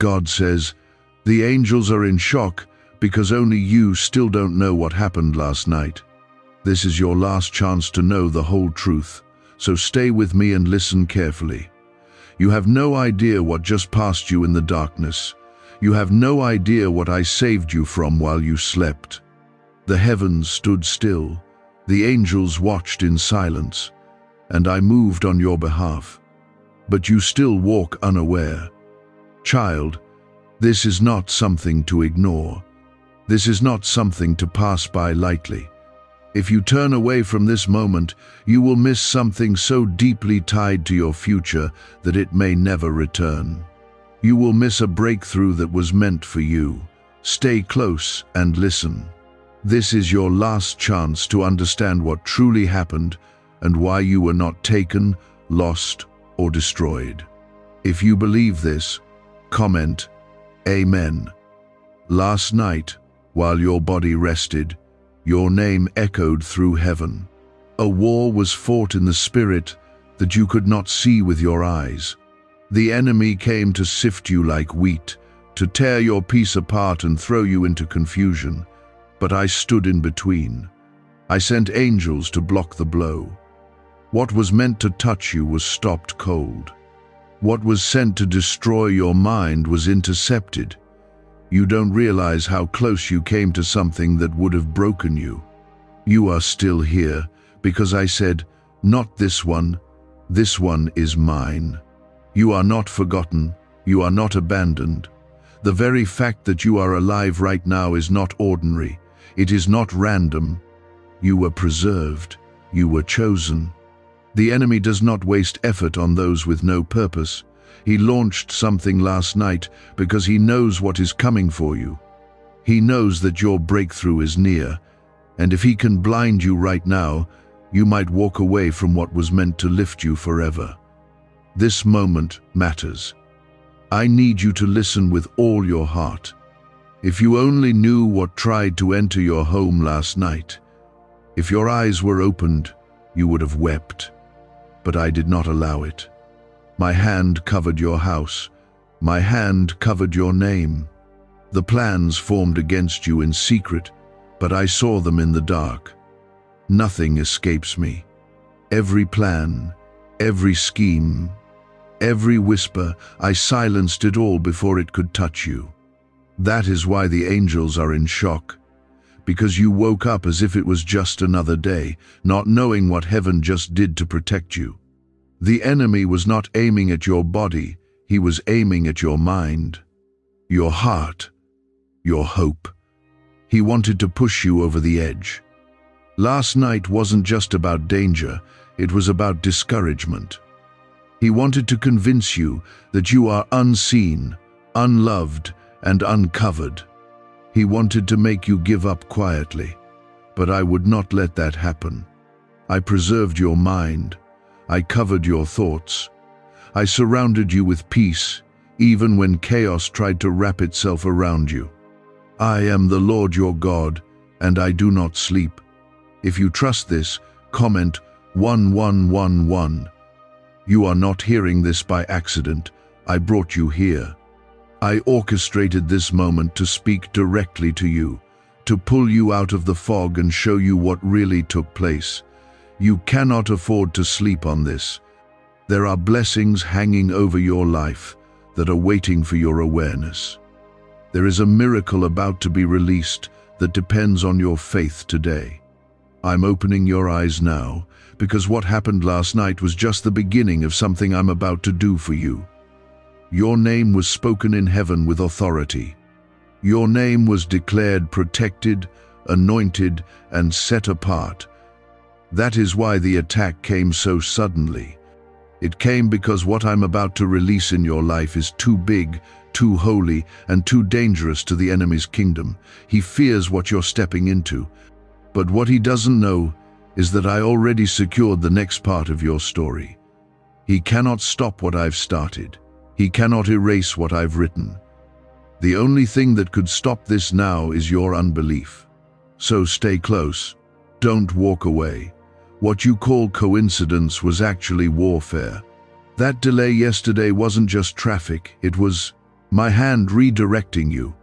God says, the angels are in shock because only you still don't know what happened last night. This is your last chance to know the whole truth, so stay with me and listen carefully. You have no idea what just passed you in the darkness. You have no idea what I saved you from while you slept. The heavens stood still, the angels watched in silence, and I moved on your behalf. But you still walk unaware. Child, this is not something to ignore. This is not something to pass by lightly. If you turn away from this moment, you will miss something so deeply tied to your future that it may never return. You will miss a breakthrough that was meant for you. Stay close and listen. This is your last chance to understand what truly happened and why you were not taken, lost, or destroyed. If you believe this, comment, Amen. Last night, while your body rested, your name echoed through heaven. A war was fought in the spirit that you could not see with your eyes. The enemy came to sift you like wheat, to tear your peace apart and throw you into confusion. But I stood in between. I sent angels to block the blow. What was meant to touch you was stopped cold. What was sent to destroy your mind was intercepted. You don't realize how close you came to something that would have broken you. You are still here because I said, not this one is mine. You are not forgotten, you are not abandoned. The very fact that you are alive right now is not ordinary. It is not random. You were preserved, you were chosen. The enemy does not waste effort on those with no purpose. He launched something last night because he knows what is coming for you. He knows that your breakthrough is near, and if he can blind you right now, you might walk away from what was meant to lift you forever. This moment matters. I need you to listen with all your heart. If you only knew what tried to enter your home last night, if your eyes were opened, you would have wept. But I did not allow it. My hand covered your house. My hand covered your name. The plans formed against you in secret, but I saw them in the dark. Nothing escapes me. Every plan, every scheme, every whisper, I silenced it all before it could touch you. That is why the angels are in shock. Because you woke up as if it was just another day, not knowing what heaven just did to protect you. The enemy was not aiming at your body, he was aiming at your mind, your heart, your hope. He wanted to push you over the edge. Last night wasn't just about danger, it was about discouragement. He wanted to convince you that you are unseen, unloved, and uncovered. He wanted to make you give up quietly, but I would not let that happen. I preserved your mind. I covered your thoughts. I surrounded you with peace, even when chaos tried to wrap itself around you. I am the Lord your God, and I do not sleep. If you trust this, comment 1111. You are not hearing this by accident. I brought you here. I orchestrated this moment to speak directly to you, to pull you out of the fog and show you what really took place. You cannot afford to sleep on this. There are blessings hanging over your life that are waiting for your awareness. There is a miracle about to be released that depends on your faith today. I'm opening your eyes now because what happened last night was just the beginning of something I'm about to do for you. Your name was spoken in heaven with authority. Your name was declared protected, anointed, and set apart. That is why the attack came so suddenly. It came because what I'm about to release in your life is too big, too holy, and too dangerous to the enemy's kingdom. He fears what you're stepping into. But what he doesn't know is that I already secured the next part of your story. He cannot stop what I've started. He cannot erase what I've written. The only thing that could stop this now is your unbelief. So stay close. Don't walk away. What you call coincidence was actually warfare. That delay yesterday wasn't just traffic, it was my hand redirecting you.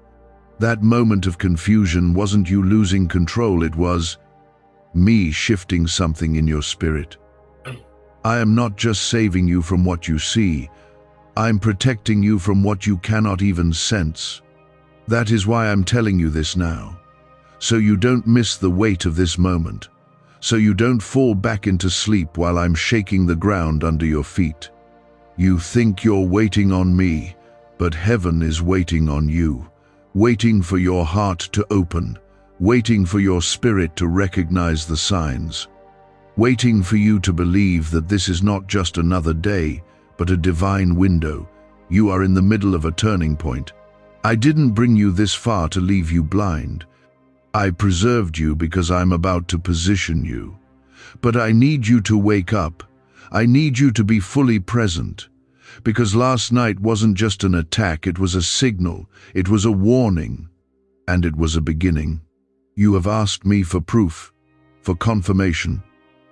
That moment of confusion wasn't you losing control, it was me shifting something in your spirit. I am not just saving you from what you see, I'm protecting you from what you cannot even sense. That is why I'm telling you this now, so you don't miss the weight of this moment, so you don't fall back into sleep while I'm shaking the ground under your feet. You think you're waiting on me, but heaven is waiting on you, waiting for your heart to open, waiting for your spirit to recognize the signs, waiting for you to believe that this is not just another day, but a divine window. You are in the middle of a turning point. I didn't bring you this far to leave you blind. I preserved you because I'm about to position you. But I need you to wake up. I need you to be fully present. Because last night wasn't just an attack, it was a signal, it was a warning, and it was a beginning. You have asked me for proof, for confirmation,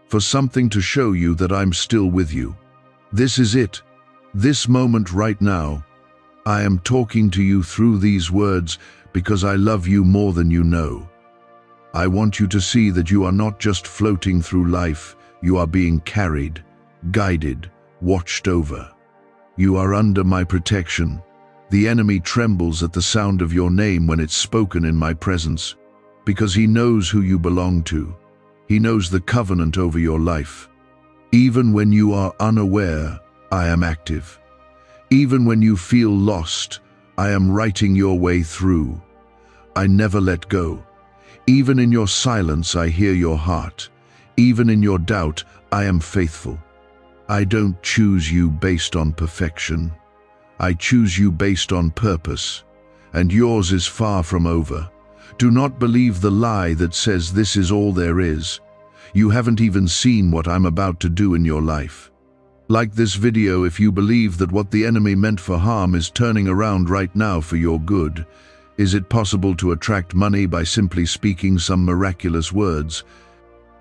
for something to show you that I'm still with you. This is it, this moment right now. I am talking to you through these words because I love you more than you know. I want you to see that you are not just floating through life, you are being carried, guided, watched over. You are under my protection. The enemy trembles at the sound of your name when it's spoken in my presence, because he knows who you belong to. He knows the covenant over your life. Even when you are unaware, I am active. Even when you feel lost, I am writing your way through. I never let go. Even in your silence, I hear your heart. Even in your doubt, I am faithful. I don't choose you based on perfection. I choose you based on purpose, and yours is far from over. Do not believe the lie that says this is all there is. You haven't even seen what I'm about to do in your life. Like this video if you believe that what the enemy meant for harm is turning around right now for your good. Is it possible to attract money by simply speaking some miraculous words?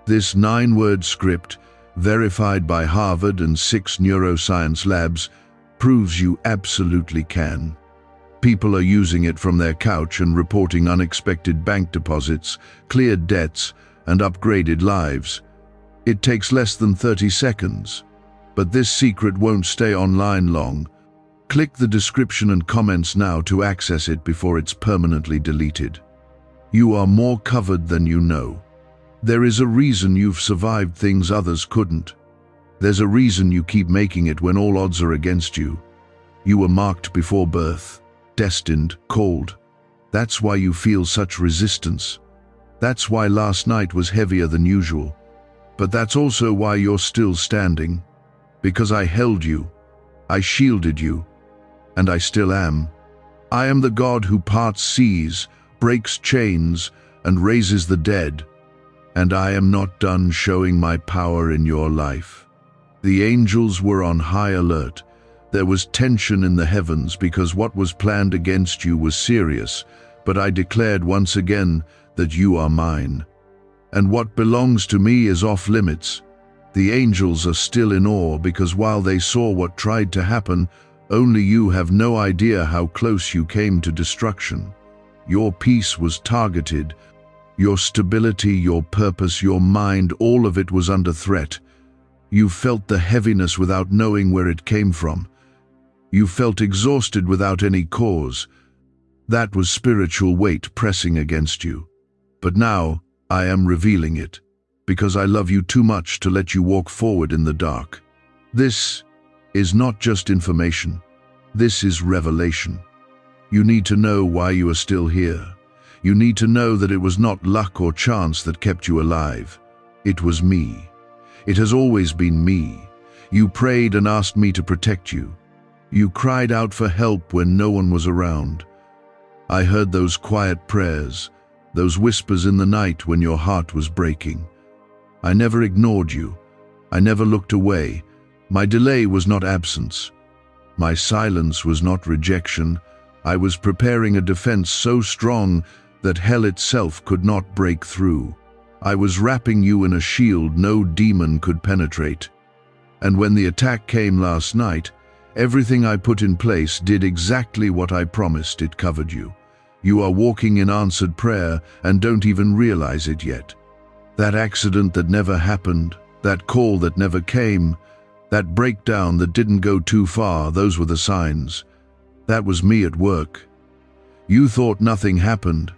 This 9-word script, verified by Harvard and 6 neuroscience labs, proves you absolutely can. People are using it from their couch and reporting unexpected bank deposits, cleared debts, and upgraded lives. It takes less than 30 seconds. But this secret won't stay online long. Click the description and comments now to access it before it's permanently deleted. You are more covered than you know. There is a reason you've survived things others couldn't. There's a reason you keep making it when all odds are against you. You were marked before birth, destined, called. That's why you feel such resistance. That's why last night was heavier than usual. But that's also why you're still standing. Because I held you, I shielded you, and I still am. I am the God who parts seas, breaks chains, and raises the dead. And I am not done showing my power in your life. The angels were on high alert. There was tension in the heavens because what was planned against you was serious, but I declared once again that you are mine. And what belongs to me is off limits. The angels are still in awe because while they saw what tried to happen, only you have no idea how close you came to destruction. Your peace was targeted. Your stability, your purpose, your mind, all of it was under threat. You felt the heaviness without knowing where it came from. You felt exhausted without any cause. That was spiritual weight pressing against you. But now, I am revealing it, because I love you too much to let you walk forward in the dark. This is not just information. This is revelation. You need to know why you are still here. You need to know that it was not luck or chance that kept you alive. It was me. It has always been me. You prayed and asked me to protect you. You cried out for help when no one was around. I heard those quiet prayers, those whispers in the night when your heart was breaking. I never ignored you. I never looked away. My delay was not absence. My silence was not rejection. I was preparing a defense so strong that hell itself could not break through. I was wrapping you in a shield no demon could penetrate. And when the attack came last night, Everything I put in place did exactly what I promised. It covered you. You are walking in answered prayer and don't even realize it yet. That accident that never happened, that call that never came, that breakdown that didn't go too far, those were the signs. That was me at work. You thought nothing happened,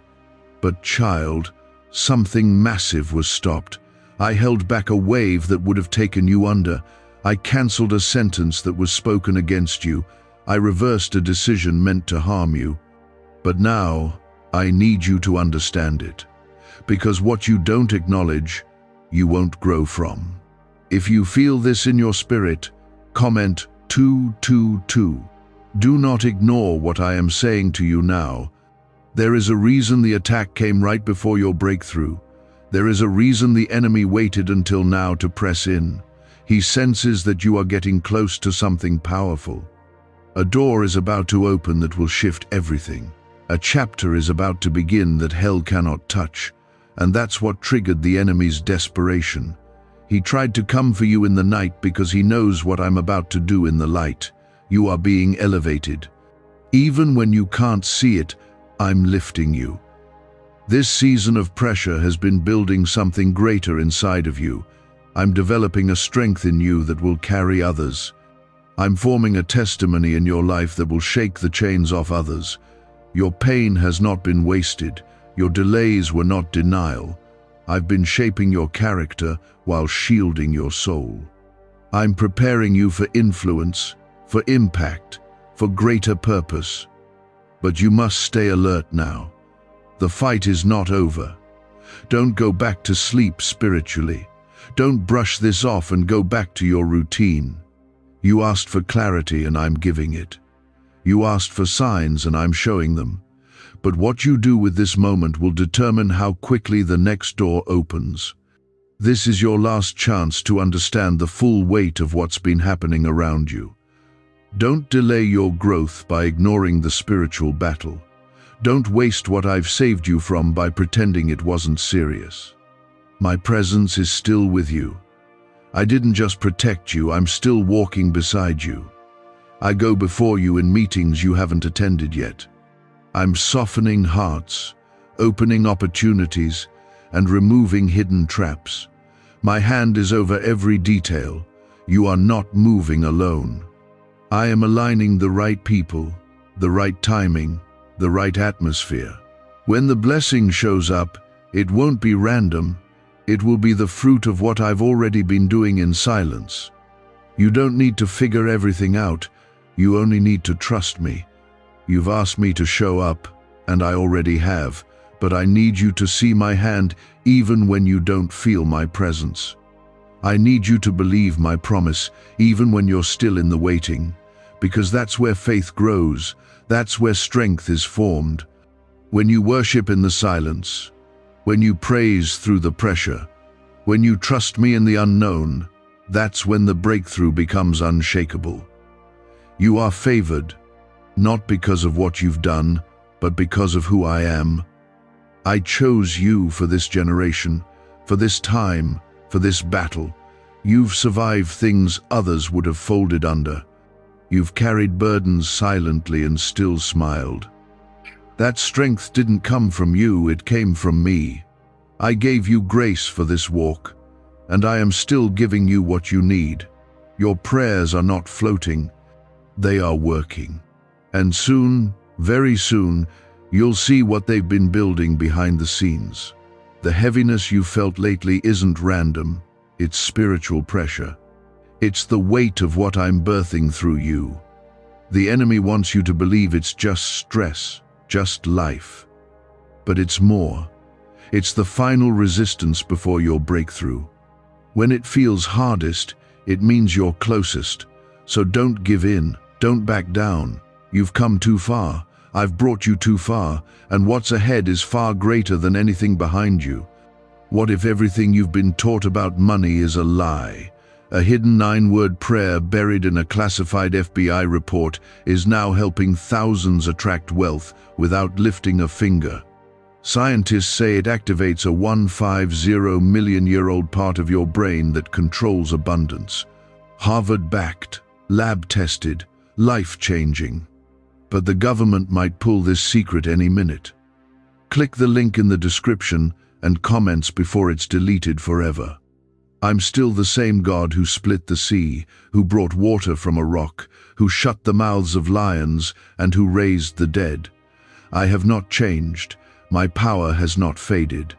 but child, something massive was stopped. I held back a wave that would have taken you under. I cancelled a sentence that was spoken against you. I reversed a decision meant to harm you. But now, I need you to understand it. Because what you don't acknowledge, you won't grow from. If you feel this in your spirit, comment 222. Do not ignore what I am saying to you now. There is a reason the attack came right before your breakthrough. There is a reason the enemy waited until now to press in. He senses that you are getting close to something powerful. A door is about to open that will shift everything. A chapter is about to begin that hell cannot touch. And that's what triggered the enemy's desperation. He tried to come for you in the night because he knows what I'm about to do in the light. You are being elevated. Even when you can't see it, I'm lifting you. This season of pressure has been building something greater inside of you. I'm developing a strength in you that will carry others. I'm forming a testimony in your life that will shake the chains off others. Your pain has not been wasted. Your delays were not denial. I've been shaping your character while shielding your soul. I'm preparing you for influence, for impact, for greater purpose. But you must stay alert now. The fight is not over. Don't go back to sleep spiritually. Don't brush this off and go back to your routine. You asked for clarity and I'm giving it. You asked for signs and I'm showing them. But what you do with this moment will determine how quickly the next door opens. This is your last chance to understand the full weight of what's been happening around you. Don't delay your growth by ignoring the spiritual battle. Don't waste what I've saved you from by pretending it wasn't serious. My presence is still with you. I didn't just protect you, I'm still walking beside you. I go before you in meetings you haven't attended yet. I'm softening hearts, opening opportunities, and removing hidden traps. My hand is over every detail. You are not moving alone. I am aligning the right people, the right timing, the right atmosphere. When the blessing shows up, it won't be random. It will be the fruit of what I've already been doing in silence. You don't need to figure everything out. You only need to trust me. You've asked me to show up, and I already have, but I need you to see my hand even when you don't feel my presence. I need you to believe my promise even when you're still in the waiting, because that's where faith grows, that's where strength is formed. When you worship in the silence, when you praise through the pressure, when you trust me in the unknown, that's when the breakthrough becomes unshakable. You are favored, not because of what you've done, but because of who I am. I chose you for this generation, for this time, for this battle. You've survived things others would have folded under. You've carried burdens silently and still smiled. That strength didn't come from you, it came from me. I gave you grace for this walk, and I am still giving you what you need. Your prayers are not floating, they are working. And soon, very soon, you'll see what they've been building behind the scenes. The heaviness you felt lately isn't random, it's spiritual pressure. It's the weight of what I'm birthing through you. The enemy wants you to believe it's just stress, just life. But it's more. It's the final resistance before your breakthrough. When it feels hardest, it means you're closest. So don't give in, don't back down. You've come too far. I've brought you too far, and what's ahead is far greater than anything behind you. What if everything you've been taught about money is a lie? A hidden 9-word prayer buried in a classified FBI report is now helping thousands attract wealth without lifting a finger. Scientists say it activates a 150 million-year-old part of your brain that controls abundance. Harvard-backed, lab-tested, life-changing. But the government might pull this secret any minute. Click the link in the description and comments before it's deleted forever. I'm still the same God who split the sea, who brought water from a rock, who shut the mouths of lions, and who raised the dead. I have not changed. My power has not faded.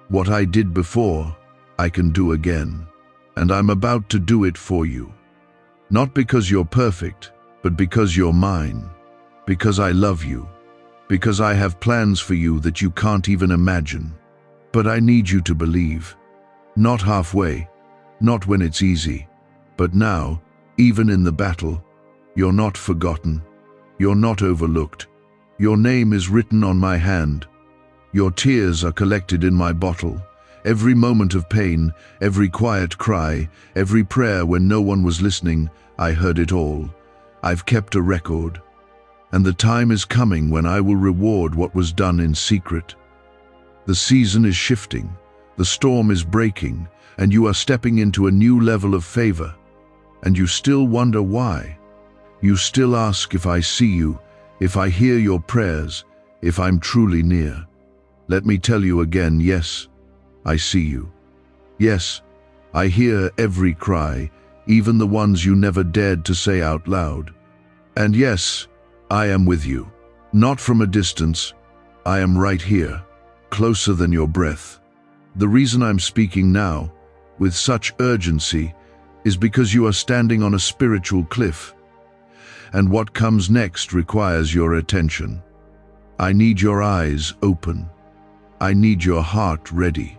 What I did before, I can do again. And I'm about to do it for you. Not because you're perfect, but because you're mine. Because I love you. Because I have plans for you that you can't even imagine. But I need you to believe. Not halfway, not when it's easy, but now, even in the battle, you're not forgotten. You're not overlooked. Your name is written on my hand. Your tears are collected in my bottle. Every moment of pain, every quiet cry, every prayer when no one was listening, I heard it all. I've kept a record. And the time is coming when I will reward what was done in secret. The season is shifting. The storm is breaking, and you are stepping into a new level of favor. And you still wonder why. You still ask if I see you, if I hear your prayers, if I'm truly near. Let me tell you again, yes, I see you. Yes, I hear every cry, even the ones you never dared to say out loud. And yes, I am with you. Not from a distance. I am right here, closer than your breath. The reason I'm speaking now, with such urgency, is because you are standing on a spiritual cliff. And what comes next requires your attention. I need your eyes open. I need your heart ready.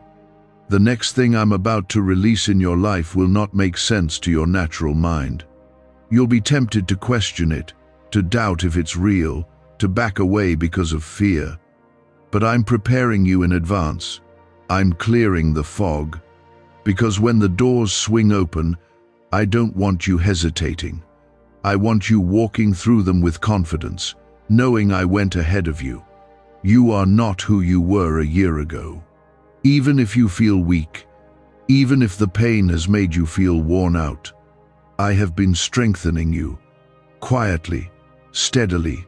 The next thing I'm about to release in your life will not make sense to your natural mind. You'll be tempted to question it, to doubt if it's real, to back away because of fear. But I'm preparing you in advance. I'm clearing the fog, because when the doors swing open, I don't want you hesitating. I want you walking through them with confidence, knowing I went ahead of you. You are not who you were a year ago. Even if you feel weak, even if the pain has made you feel worn out, I have been strengthening you, quietly, steadily,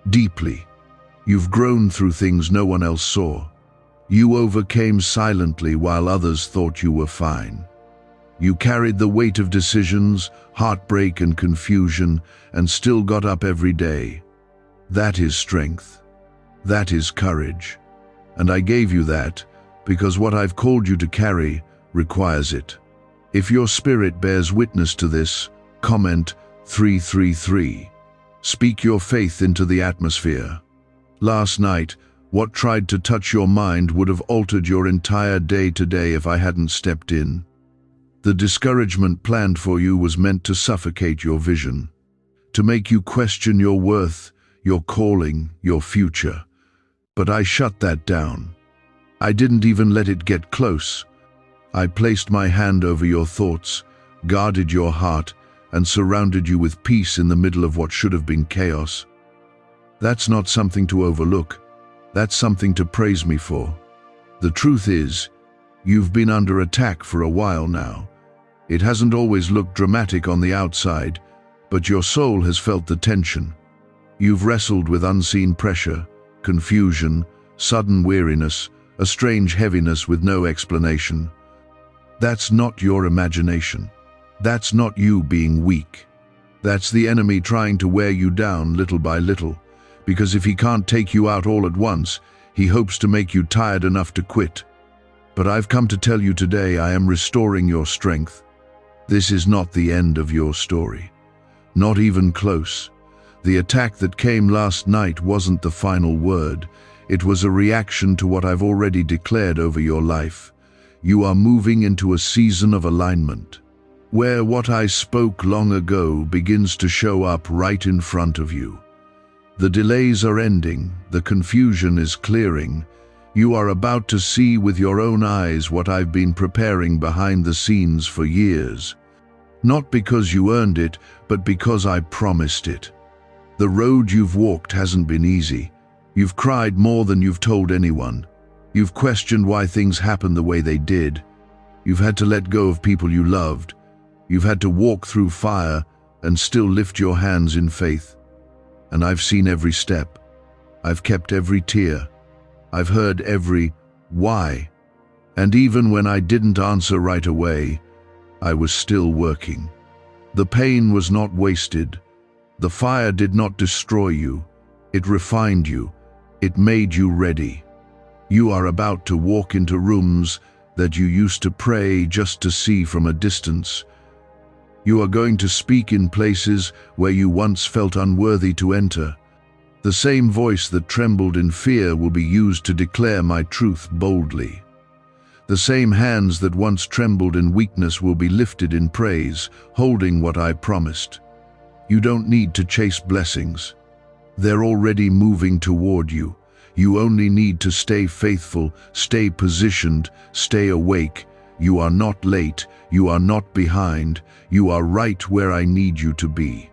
deeply. You've grown through things no one else saw. You overcame silently while others thought you were fine. You carried the weight of decisions, heartbreak and confusion, and still got up every day. That is strength. That is courage. And I gave you that because what I've called you to carry requires it. If your spirit bears witness to this, comment 333. Speak your faith into the atmosphere. Last night, what tried to touch your mind would have altered your entire day today if I hadn't stepped in. The discouragement planned for you was meant to suffocate your vision, to make you question your worth, your calling, your future. But I shut that down. I didn't even let it get close. I placed my hand over your thoughts, guarded your heart, and surrounded you with peace in the middle of what should have been chaos. That's not something to overlook. That's something to praise me for. The truth is, you've been under attack for a while now. It hasn't always looked dramatic on the outside, but your soul has felt the tension. You've wrestled with unseen pressure, confusion, sudden weariness, a strange heaviness with no explanation. That's not your imagination. That's not you being weak. That's the enemy trying to wear you down little by little. Because if he can't take you out all at once, he hopes to make you tired enough to quit. But I've come to tell you today I am restoring your strength. This is not the end of your story. Not even close. The attack that came last night wasn't the final word. It was a reaction to what I've already declared over your life. You are moving into a season of alignment, where what I spoke long ago begins to show up right in front of you. The delays are ending, the confusion is clearing. You are about to see with your own eyes what I've been preparing behind the scenes for years. Not because you earned it, but because I promised it. The road you've walked hasn't been easy. You've cried more than you've told anyone. You've questioned why things happened the way they did. You've had to let go of people you loved. You've had to walk through fire and still lift your hands in faith. And I've seen every step. I've kept every tear. I've heard every why. And even when I didn't answer right away, I was still working. The pain was not wasted. The fire did not destroy you. It refined you. It made you ready. You are about to walk into rooms that you used to pray just to see from a distance. You are going to speak in places where you once felt unworthy to enter. The same voice that trembled in fear will be used to declare my truth boldly. The same hands that once trembled in weakness will be lifted in praise, holding what I promised. You don't need to chase blessings. They're already moving toward you. You only need to stay faithful, stay positioned, stay awake. You are not late. You are not behind. You are right where I need you to be.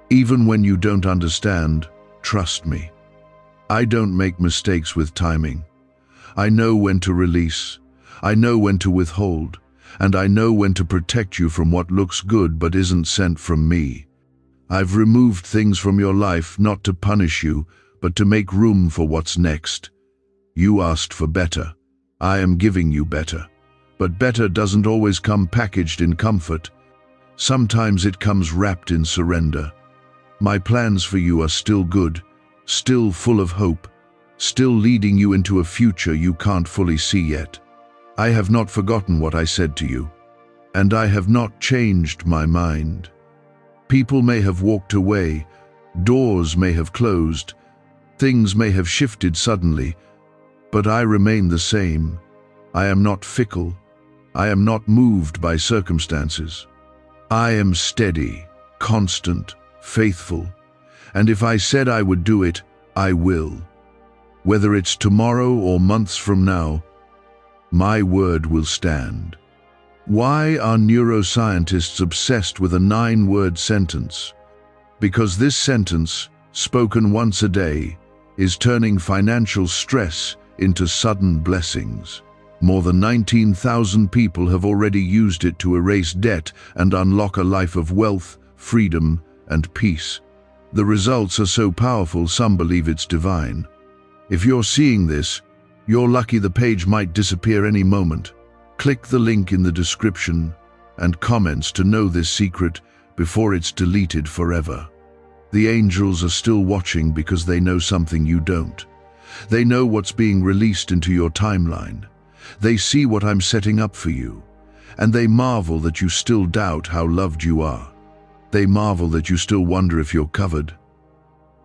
Even when you don't understand, trust me. I don't make mistakes with timing. I know when to release. I know when to withhold. And I know when to protect you from what looks good but isn't sent from me. I've removed things from your life not to punish you, but to make room for what's next. You asked for better. I am giving you better. But better doesn't always come packaged in comfort. Sometimes it comes wrapped in surrender. My plans for you are still good, still full of hope, still leading you into a future you can't fully see yet. I have not forgotten what I said to you, and I have not changed my mind. People may have walked away, doors may have closed, things may have shifted suddenly, but I remain the same. I am not fickle. I am not moved by circumstances. I am steady, constant, faithful, and if I said I would do it, I will. Whether it's tomorrow or months from now, my word will stand. Why are neuroscientists obsessed with a 9-word sentence? Because this sentence, spoken once a day, is turning financial stress into sudden blessings. More than 19,000 people have already used it to erase debt and unlock a life of wealth, freedom, and peace. The results are so powerful some believe it's divine. If you're seeing this, you're lucky. The page might disappear any moment. Click the link in the description and comments to know this secret before it's deleted forever. The angels are still watching because they know something you don't. They know what's being released into your timeline. They see what I'm setting up for you, and they marvel that you still doubt how loved you are. They marvel that you still wonder if you're covered.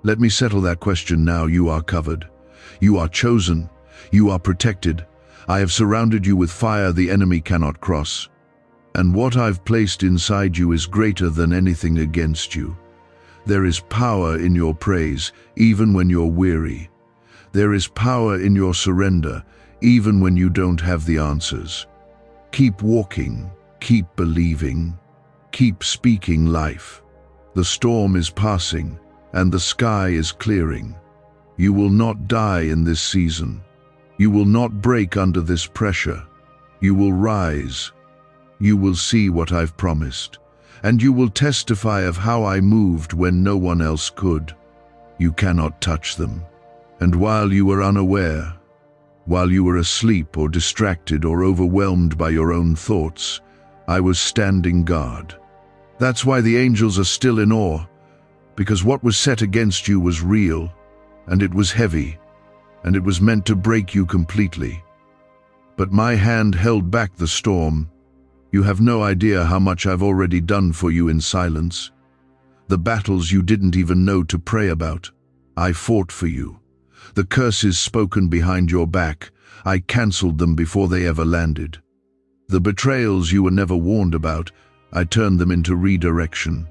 Let me settle that question now. You are covered. You are chosen. You are protected. I have surrounded you with fire the enemy cannot cross. And what I've placed inside you is greater than anything against you. There is power in your praise, even when you're weary. There is power in your surrender, even when you don't have the answers. Keep walking, keep believing, keep speaking life. The storm is passing, and the sky is clearing. You will not die in this season. You will not break under this pressure. You will rise. You will see what I've promised, and you will testify of how I moved when no one else could. You cannot touch them. And while you were unaware, while you were asleep or distracted or overwhelmed by your own thoughts, I was standing guard. That's why the angels are still in awe, because what was set against you was real, and it was heavy, and it was meant to break you completely. But my hand held back the storm. You have no idea how much I've already done for you in silence. The battles you didn't even know to pray about, I fought for you. The curses spoken behind your back, I cancelled them before they ever landed. The betrayals you were never warned about, I turned them into redirection.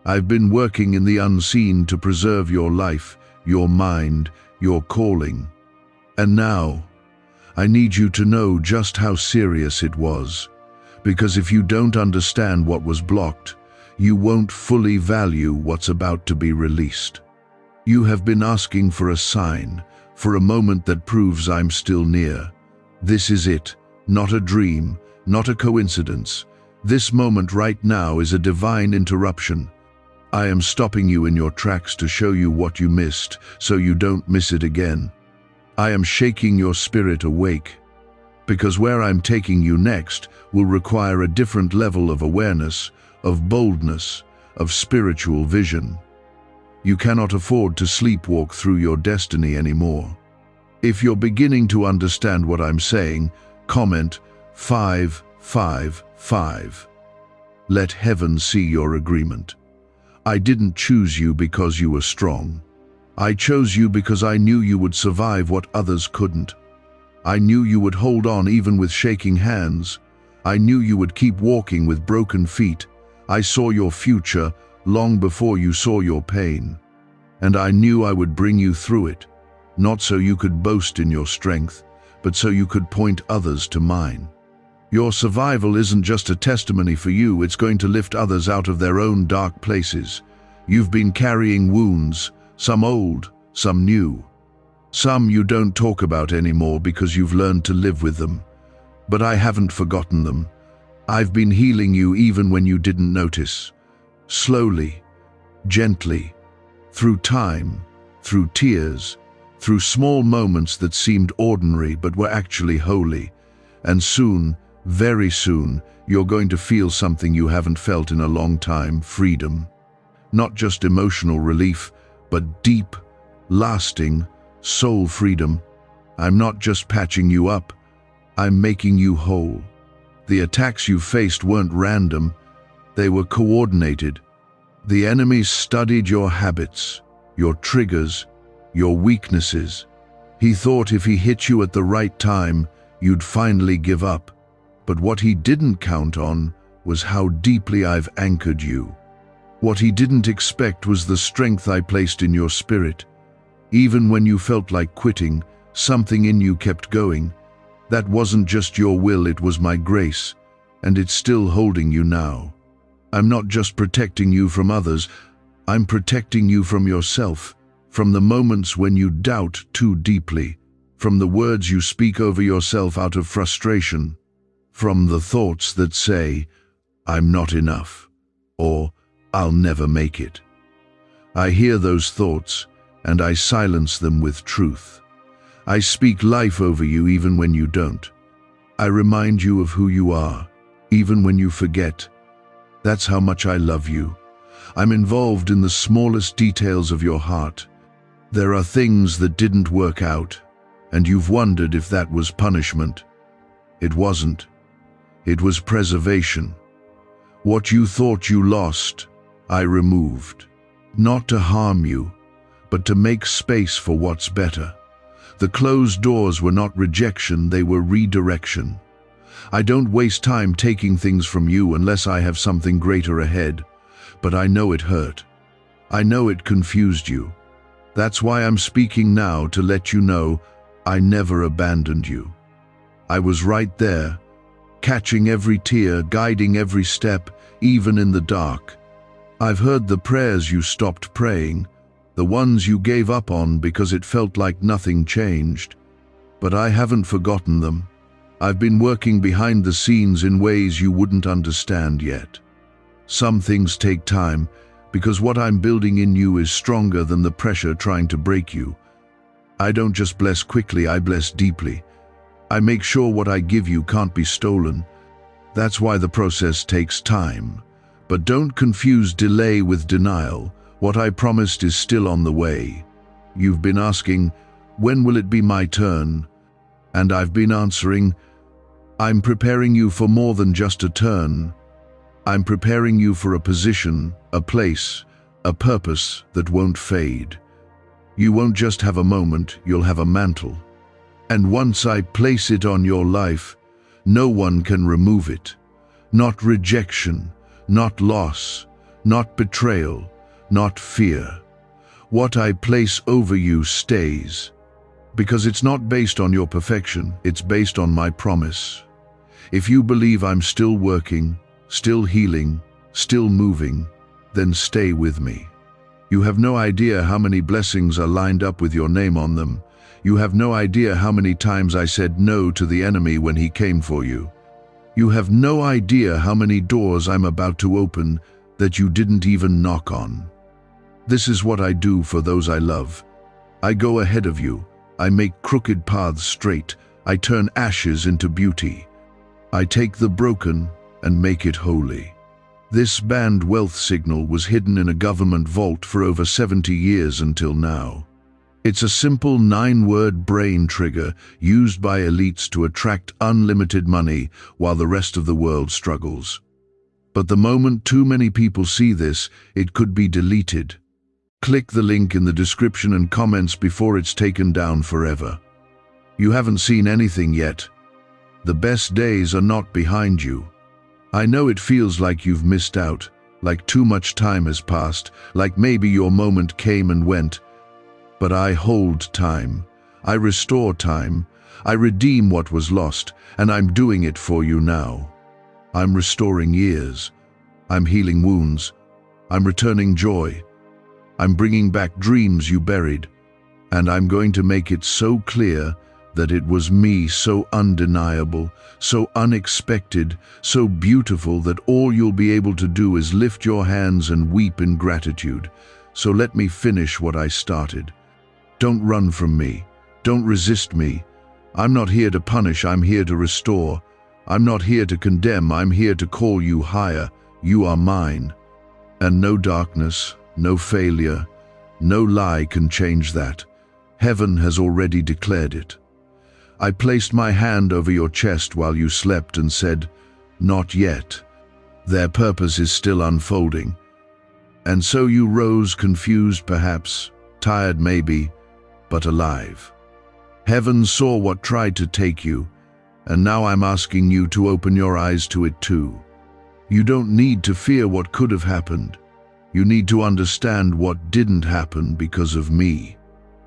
I've been working in the unseen to preserve your life, your mind, your calling. And now, I need you to know just how serious it was. Because if you don't understand what was blocked, you won't fully value what's about to be released. You have been asking for a sign, for a moment that proves I'm still near. This is it, not a dream, not a coincidence. This moment right now is a divine interruption. I am stopping you in your tracks to show you what you missed, so you don't miss it again. I am shaking your spirit awake, because where I'm taking you next will require a different level of awareness, of boldness, of spiritual vision. You cannot afford to sleepwalk through your destiny anymore. If you're beginning to understand what I'm saying, comment 555. Let heaven see your agreement. I didn't choose you because you were strong. I chose you because I knew you would survive what others couldn't. I knew you would hold on even with shaking hands. I knew you would keep walking with broken feet. I saw your future long before you saw your pain. And I knew I would bring you through it, not so you could boast in your strength, but so you could point others to mine. Your survival isn't just a testimony for you, it's going to lift others out of their own dark places. You've been carrying wounds, some old, some new. Some you don't talk about anymore because you've learned to live with them. But I haven't forgotten them. I've been healing you even when you didn't notice. Slowly, gently, through time, through tears, through small moments that seemed ordinary but were actually holy. And soon, very soon, you're going to feel something you haven't felt in a long time: freedom. Not just emotional relief, but deep, lasting, soul freedom. I'm not just patching you up, I'm making you whole. The attacks you faced weren't random, they were coordinated. The enemy studied your habits, your triggers, your weaknesses. He thought if he hit you at the right time, you'd finally give up. But what he didn't count on was how deeply I've anchored you. What he didn't expect was the strength I placed in your spirit. Even when you felt like quitting, something in you kept going. That wasn't just your will, it was my grace, and it's still holding you now. I'm not just protecting you from others, I'm protecting you from yourself, from the moments when you doubt too deeply, from the words you speak over yourself out of frustration, from the thoughts that say, "I'm not enough," or "I'll never make it." I hear those thoughts, and I silence them with truth. I speak life over you even when you don't. I remind you of who you are, even when you forget. That's how much I love you. I'm involved in the smallest details of your heart. There are things that didn't work out, and you've wondered if that was punishment. It wasn't. It was preservation. What you thought you lost, I removed. Not to harm you, but to make space for what's better. The closed doors were not rejection, they were redirection. I don't waste time taking things from you unless I have something greater ahead, but I know it hurt. I know it confused you. That's why I'm speaking now, to let you know I never abandoned you. I was right there, catching every tear, guiding every step, even in the dark. I've heard the prayers you stopped praying, the ones you gave up on because it felt like nothing changed. But I haven't forgotten them. I've been working behind the scenes in ways you wouldn't understand yet. Some things take time, because what I'm building in you is stronger than the pressure trying to break you. I don't just bless quickly, I bless deeply. I make sure what I give you can't be stolen. That's why the process takes time. But don't confuse delay with denial. What I promised is still on the way. You've been asking, when will it be my turn? And I've been answering, I'm preparing you for more than just a turn. I'm preparing you for a position, a place, a purpose that won't fade. You won't just have a moment, you'll have a mantle. And once I place it on your life, no one can remove it. Not rejection, not loss, not betrayal, not fear. What I place over you stays, because it's not based on your perfection, it's based on my promise. If you believe I'm still working, still healing, still moving, then stay with me. You have no idea how many blessings are lined up with your name on them. You have no idea how many times I said no to the enemy when he came for you. You have no idea how many doors I'm about to open that you didn't even knock on. This is what I do for those I love. I go ahead of you. I make crooked paths straight. I turn ashes into beauty. I take the broken and make it holy. This banned wealth signal was hidden in a government vault for over 70 years until now. It's a simple 9-word brain trigger used by elites to attract unlimited money while the rest of the world struggles. But the moment too many people see this, it could be deleted. Click the link in the description and comments before it's taken down forever. You haven't seen anything yet. The best days are not behind you. I know it feels like you've missed out, like too much time has passed, like maybe your moment came and went. But I hold time. I restore time. I redeem what was lost, and I'm doing it for you now. I'm restoring years. I'm healing wounds. I'm returning joy. I'm bringing back dreams you buried. And I'm going to make it so clear that it was me, so undeniable, so unexpected, so beautiful that all you'll be able to do is lift your hands and weep in gratitude. So let me finish what I started. Don't run from me. Don't resist me. I'm not here to punish, I'm here to restore. I'm not here to condemn, I'm here to call you higher. You are mine. And no darkness, no failure, no lie can change that. Heaven has already declared it. I placed my hand over your chest while you slept and said, "Not yet. Their purpose is still unfolding." And so you rose, confused perhaps, tired maybe, but alive. Heaven saw what tried to take you, and now I'm asking you to open your eyes to it too. You don't need to fear what could have happened. You need to understand what didn't happen because of me.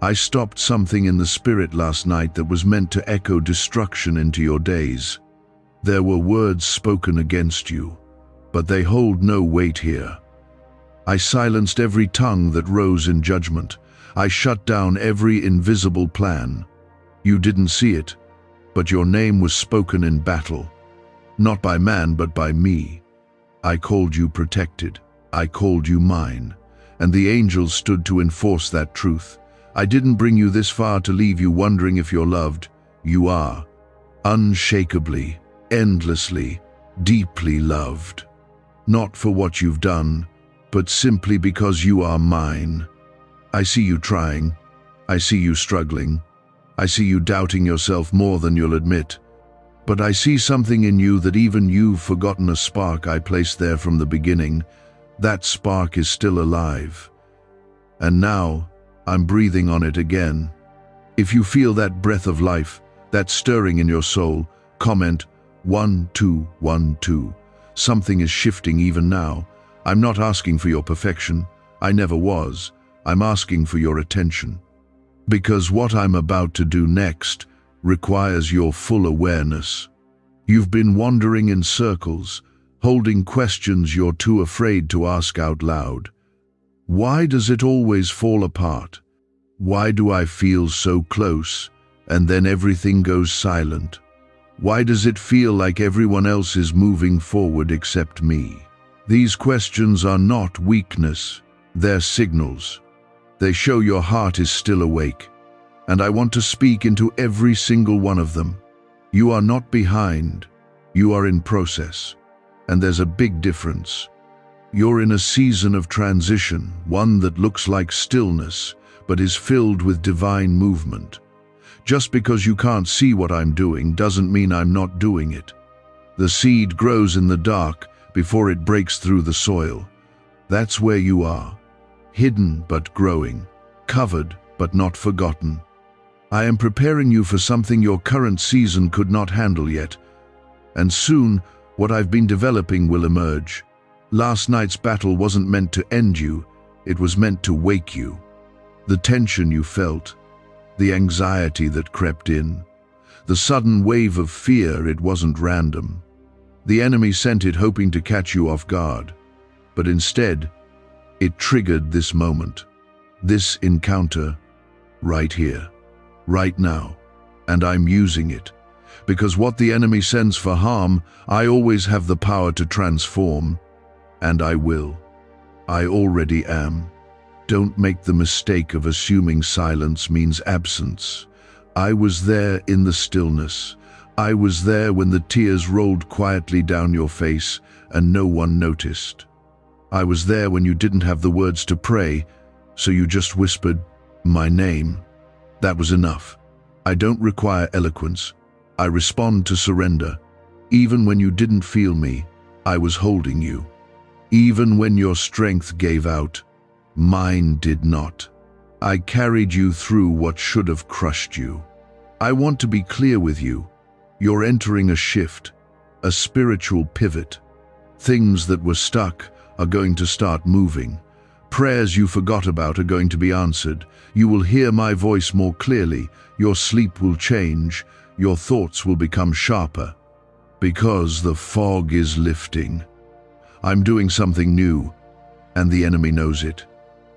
I stopped something in the spirit last night that was meant to echo destruction into your days. There were words spoken against you, but they hold no weight here. I silenced every tongue that rose in judgment. I shut down every invisible plan. You didn't see it, but your name was spoken in battle. Not by man, but by me. I called you protected. I called you mine. And the angels stood to enforce that truth. I didn't bring you this far to leave you wondering if you're loved. You are. Unshakably, endlessly, deeply loved. Not for what you've done, but simply because you are mine. I see you trying. I see you struggling. I see you doubting yourself more than you'll admit. But I see something in you that even you've forgotten, a spark I placed there from the beginning. That spark is still alive. And now, I'm breathing on it again. If you feel that breath of life, that stirring in your soul, comment 1212. Something is shifting even now. I'm not asking for your perfection. I never was. I'm asking for your attention. Because what I'm about to do next requires your full awareness. You've been wandering in circles, holding questions you're too afraid to ask out loud. Why does it always fall apart? Why do I feel so close, and then everything goes silent? Why does it feel like everyone else is moving forward except me? These questions are not weakness, they're signals. They show your heart is still awake, and I want to speak into every single one of them. You are not behind, you are in process, and there's a big difference. You're in a season of transition, one that looks like stillness, but is filled with divine movement. Just because you can't see what I'm doing doesn't mean I'm not doing it. The seed grows in the dark before it breaks through the soil. That's where you are, hidden but growing, covered but not forgotten. I am preparing you for something your current season could not handle yet, and soon what I've been developing will emerge. Last night's battle wasn't meant to end you, it was meant to wake you. The tension you felt, the anxiety that crept in, the sudden wave of fear, it wasn't random. The enemy sent it hoping to catch you off guard, but instead, it triggered this moment, this encounter, right here, right now, and I'm using it. Because what the enemy sends for harm, I always have the power to transform. And I will. I already am. Don't make the mistake of assuming silence means absence. I was there in the stillness. I was there when the tears rolled quietly down your face and no one noticed. I was there when you didn't have the words to pray, so you just whispered, "My name." That was enough. I don't require eloquence. I respond to surrender. Even when you didn't feel me, I was holding you. Even when your strength gave out, mine did not. I carried you through what should have crushed you. I want to be clear with you. You're entering a shift, a spiritual pivot. Things that were stuck are going to start moving. Prayers you forgot about are going to be answered. You will hear my voice more clearly. Your sleep will change. Your thoughts will become sharper. Because the fog is lifting. I'm doing something new, and the enemy knows it.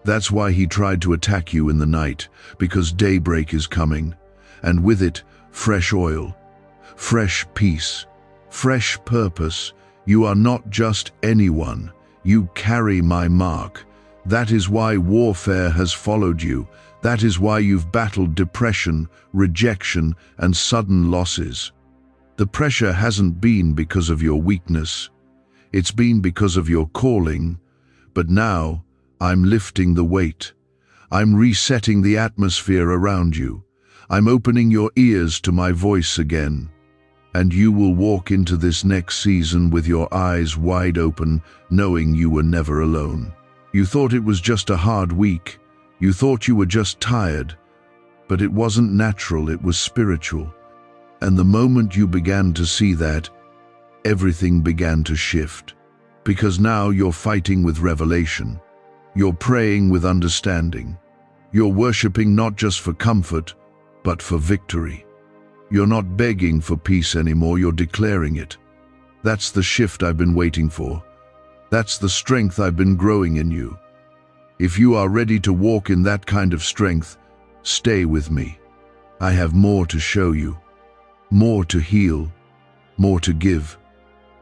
That's why he tried to attack you in the night, because daybreak is coming, and with it, fresh oil, fresh peace, fresh purpose. You are not just anyone. You carry my mark. That is why warfare has followed you. That is why you've battled depression, rejection, and sudden losses. The pressure hasn't been because of your weakness. It's been because of your calling. But now, I'm lifting the weight. I'm resetting the atmosphere around you. I'm opening your ears to my voice again. And you will walk into this next season with your eyes wide open, knowing you were never alone. You thought it was just a hard week. You thought you were just tired. But it wasn't natural, it was spiritual. And the moment you began to see that, everything began to shift. Because now you're fighting with revelation. You're praying with understanding. You're worshiping not just for comfort, but for victory. You're not begging for peace anymore, you're declaring it. That's the shift I've been waiting for. That's the strength I've been growing in you. If you are ready to walk in that kind of strength, stay with me. I have more to show you, more to heal, more to give.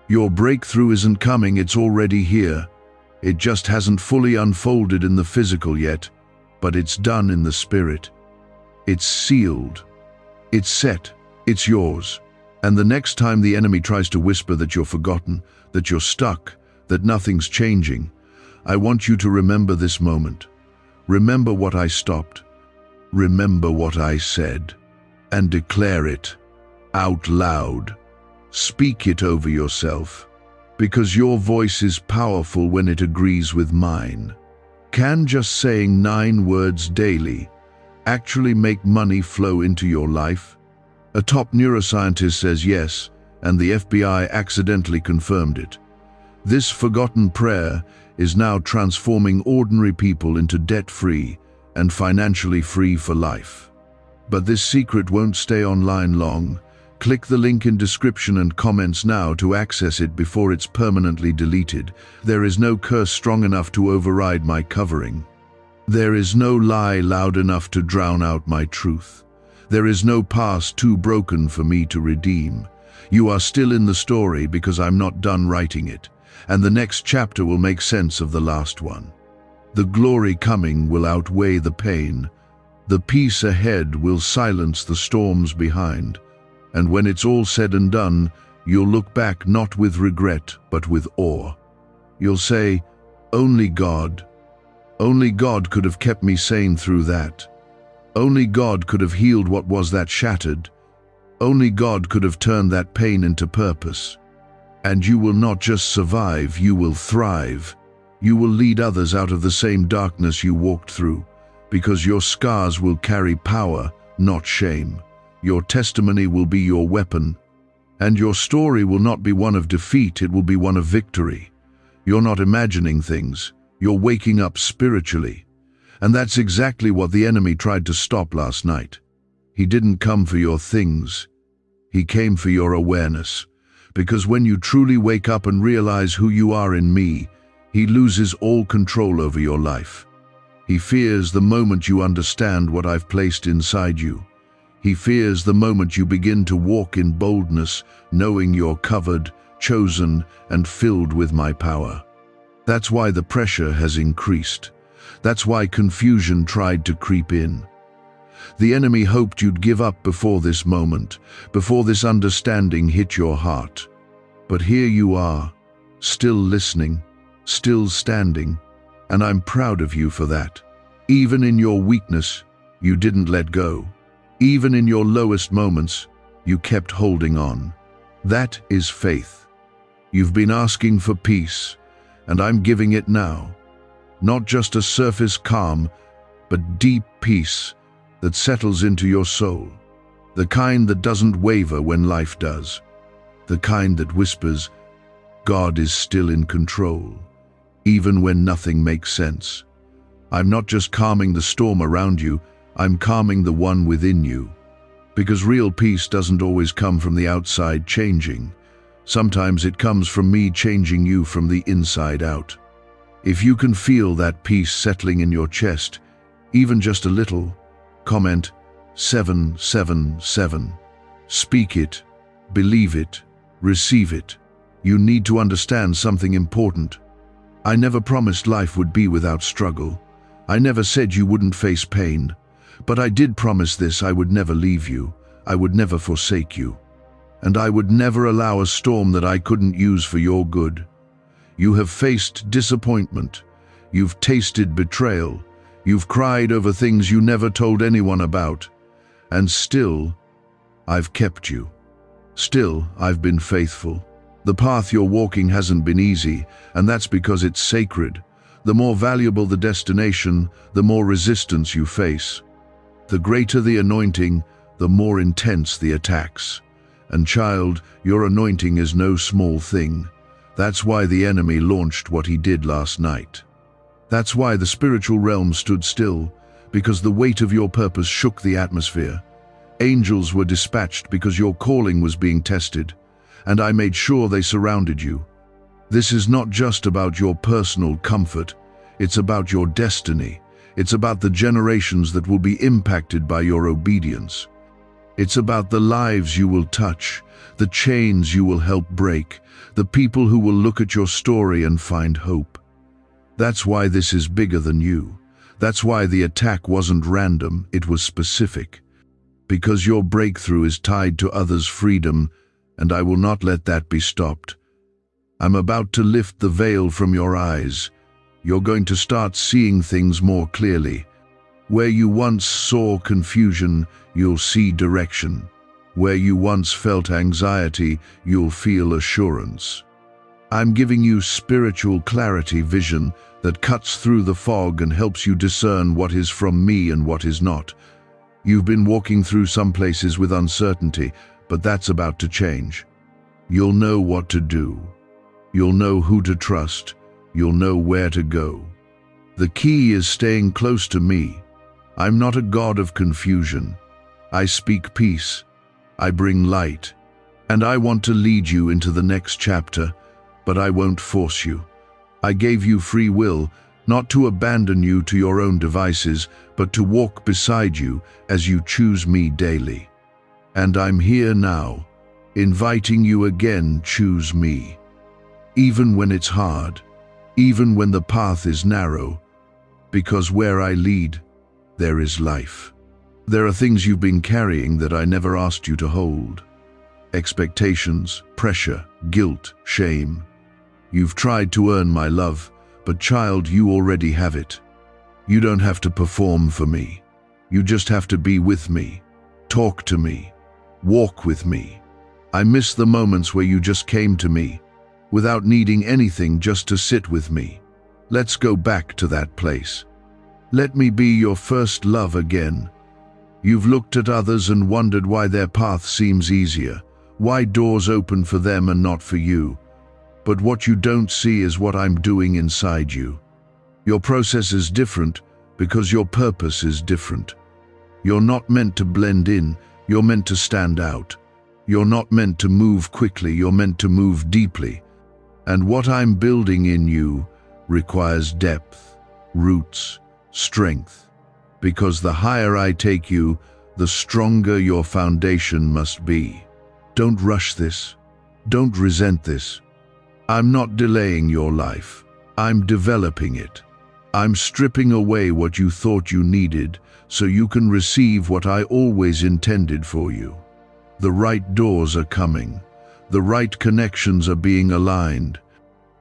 Your breakthrough isn't coming, it's already here. It just hasn't fully unfolded in the physical yet, but it's done in the spirit. It's sealed. It's set. It's yours. And the next time the enemy tries to whisper that you're forgotten, that you're stuck, that nothing's changing, I want you to remember this moment. Remember what I stopped. Remember what I said. And declare it out loud. Speak it over yourself. Because your voice is powerful when it agrees with mine. Can just saying 9 words daily actually make money flow into your life? A top neuroscientist says yes, and the FBI accidentally confirmed it. This forgotten prayer is now transforming ordinary people into debt-free and financially free for life. But this secret won't stay online long. Click the link in description and comments now to access it before it's permanently deleted. There is no curse strong enough to override my covering. There is no lie loud enough to drown out my truth. There is no past too broken for me to redeem. You are still in the story because I'm not done writing it, and the next chapter will make sense of the last one. The glory coming will outweigh the pain. The peace ahead will silence the storms behind. And when it's all said and done, you'll look back not with regret, but with awe. You'll say, only God could have kept me sane through that. Only God could have healed what was that shattered. Only God could have turned that pain into purpose. And you will not just survive, you will thrive. You will lead others out of the same darkness you walked through, because your scars will carry power, not shame. Your testimony will be your weapon, and your story will not be one of defeat, it will be one of victory. You're not imagining things, you're waking up spiritually. And that's exactly what the enemy tried to stop last night. He didn't come for your things, he came for your awareness. Because when you truly wake up and realize who you are in me, he loses all control over your life. He fears the moment you understand what I've placed inside you. He fears the moment you begin to walk in boldness, knowing you're covered, chosen, and filled with my power. That's why the pressure has increased. That's why confusion tried to creep in. The enemy hoped you'd give up before this moment, before this understanding hit your heart. But here you are, still listening, still standing, and I'm proud of you for that. Even in your weakness, you didn't let go. Even in your lowest moments, you kept holding on. That is faith. You've been asking for peace, and I'm giving it now. Not just a surface calm, but deep peace that settles into your soul. The kind that doesn't waver when life does. The kind that whispers, God is still in control, even when nothing makes sense. I'm not just calming the storm around you, I'm calming the one within you. Because real peace doesn't always come from the outside changing. Sometimes it comes from me changing you from the inside out. If you can feel that peace settling in your chest, even just a little, comment 777. Speak it, believe it, receive it. You need to understand something important. I never promised life would be without struggle. I never said you wouldn't face pain. But I did promise this: I would never leave you, I would never forsake you, and I would never allow a storm that I couldn't use for your good. You have faced disappointment, you've tasted betrayal, you've cried over things you never told anyone about, and still, I've kept you. Still, I've been faithful. The path you're walking hasn't been easy, and that's because it's sacred. The more valuable the destination, the more resistance you face. The greater the anointing, the more intense the attacks. And child, your anointing is no small thing. That's why the enemy launched what he did last night. That's why the spiritual realm stood still, because the weight of your purpose shook the atmosphere. Angels were dispatched because your calling was being tested, and I made sure they surrounded you. This is not just about your personal comfort, it's about your destiny. It's about the generations that will be impacted by your obedience. It's about the lives you will touch, the chains you will help break, the people who will look at your story and find hope. That's why this is bigger than you. That's why the attack wasn't random, it was specific. Because your breakthrough is tied to others' freedom, and I will not let that be stopped. I'm about to lift the veil from your eyes. You're going to start seeing things more clearly. Where you once saw confusion, you'll see direction. Where you once felt anxiety, you'll feel assurance. I'm giving you spiritual clarity, vision that cuts through the fog and helps you discern what is from me and what is not. You've been walking through some places with uncertainty, but that's about to change. You'll know what to do. You'll know who to trust. You'll know where to go. The key is staying close to me. I'm not a God of confusion. I speak peace. I bring light. And I want to lead you into the next chapter, but I won't force you. I gave you free will, not to abandon you to your own devices, but to walk beside you as you choose me daily. And I'm here now, inviting you again, choose me. Even when it's hard, even when the path is narrow, because where I lead, there is life. There are things you've been carrying that I never asked you to hold. Expectations, pressure, guilt, shame. You've tried to earn my love, but child, you already have it. You don't have to perform for me. You just have to be with me. Talk to me. Walk with me. I miss the moments where you just came to me, without needing anything, just to sit with me. Let's go back to that place. Let me be your first love again. You've looked at others and wondered why their path seems easier, why doors open for them and not for you. But what you don't see is what I'm doing inside you. Your process is different because your purpose is different. You're not meant to blend in, you're meant to stand out. You're not meant to move quickly, you're meant to move deeply. And what I'm building in you requires depth, roots, strength. Because the higher I take you, the stronger your foundation must be. Don't rush this. Don't resent this. I'm not delaying your life. I'm developing it. I'm stripping away what you thought you needed so you can receive what I always intended for you. The right doors are coming. The right connections are being aligned.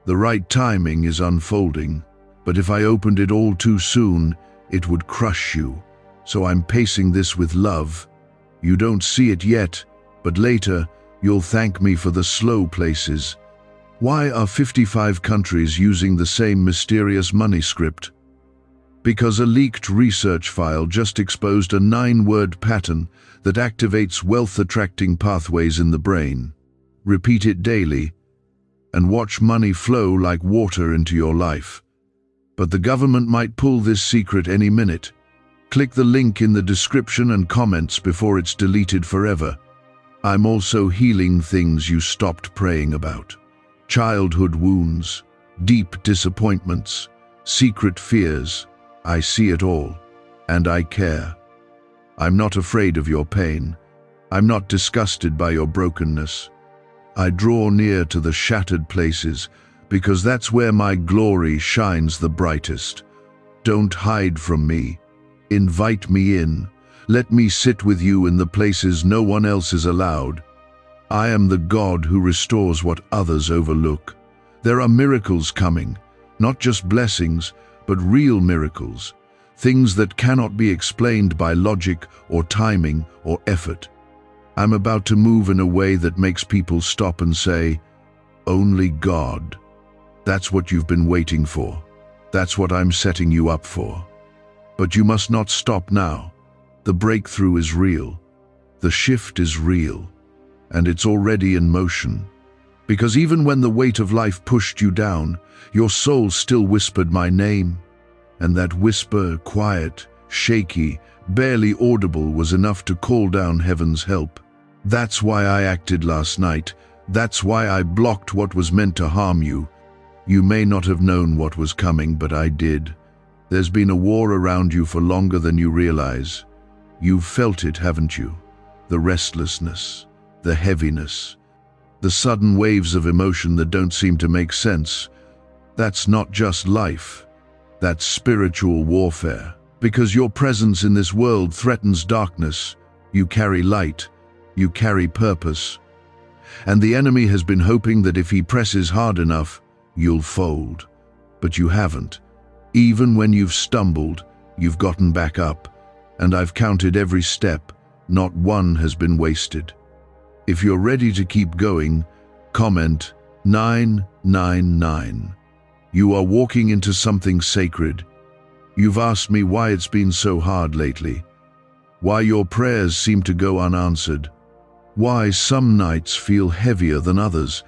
The right timing is unfolding. But if I opened it all too soon, it would crush you. So I'm pacing this with love. You don't see it yet, but later you'll thank me for the slow places. Why are 55 countries using the same mysterious money script? Because a leaked research file just exposed a 9-word pattern that activates wealth-attracting pathways in the brain. Repeat it daily, and watch money flow like water into your life. But the government might pull this secret any minute. Click the link in the description and comments before it's deleted forever. I'm also healing things you stopped praying about. Childhood wounds, deep disappointments, secret fears. I see it all, and I care. I'm not afraid of your pain. I'm not disgusted by your brokenness. I draw near to the shattered places because that's where my glory shines the brightest. Don't hide from me. Invite me in. Let me sit with you in the places no one else is allowed. I am the God who restores what others overlook. There are miracles coming, not just blessings, but real miracles, things that cannot be explained by logic or timing or effort. I'm about to move in a way that makes people stop and say, "Only God." That's what you've been waiting for. That's what I'm setting you up for. But you must not stop now. The breakthrough is real. The shift is real. And it's already in motion. Because even when the weight of life pushed you down, your soul still whispered my name. And that whisper, quiet, shaky, barely audible, was enough to call down heaven's help. That's why I acted last night. That's why I blocked what was meant to harm you. You may not have known what was coming, but I did. There's been a war around you for longer than you realize. You've felt it, haven't you? The restlessness, the heaviness, the sudden waves of emotion that don't seem to make sense. That's not just life. That's spiritual warfare. Because your presence in this world threatens darkness. You carry light. You carry purpose. And the enemy has been hoping that if he presses hard enough, you'll fold. But you haven't. Even when you've stumbled, you've gotten back up. And I've counted every step. Not one has been wasted. If you're ready to keep going, comment 999. You are walking into something sacred. You've asked me why it's been so hard lately. Why your prayers seem to go unanswered. Why some nights feel heavier than others.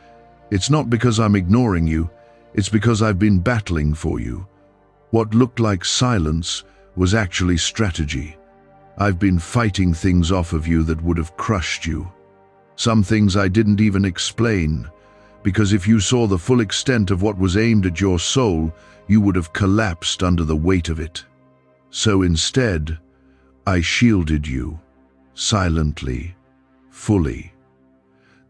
It's not because I'm ignoring you. It's because I've been battling for you. What looked like silence was actually strategy. I've been fighting things off of you that would have crushed you. Some things I didn't even explain, because if you saw the full extent of what was aimed at your soul, you would have collapsed under the weight of it. So instead, I shielded you, silently, fully.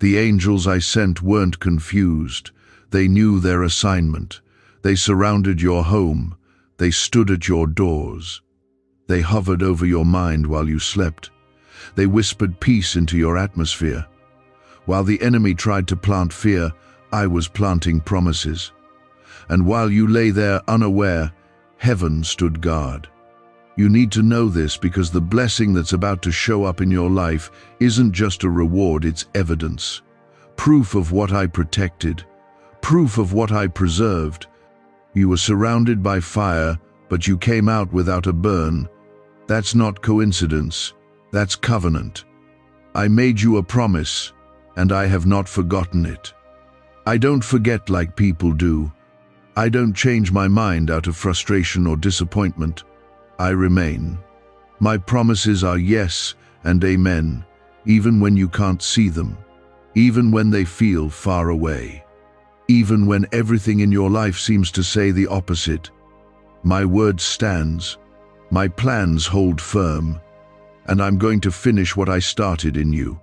The angels I sent weren't confused. They knew their assignment. They surrounded your home. They stood at your doors. They hovered over your mind while you slept. They whispered peace into your atmosphere. While the enemy tried to plant fear, I was planting promises. And while you lay there unaware, heaven stood guard. You need to know this because the blessing that's about to show up in your life isn't just a reward, it's evidence. Proof of what I protected. Proof of what I preserved. You were surrounded by fire, but you came out without a burn. That's not coincidence. That's covenant. I made you a promise, and I have not forgotten it. I don't forget like people do. I don't change my mind out of frustration or disappointment. I remain. My promises are yes and amen, even when you can't see them, even when they feel far away, even when everything in your life seems to say the opposite. My word stands. My plans hold firm. and I'm going to finish what I started in you.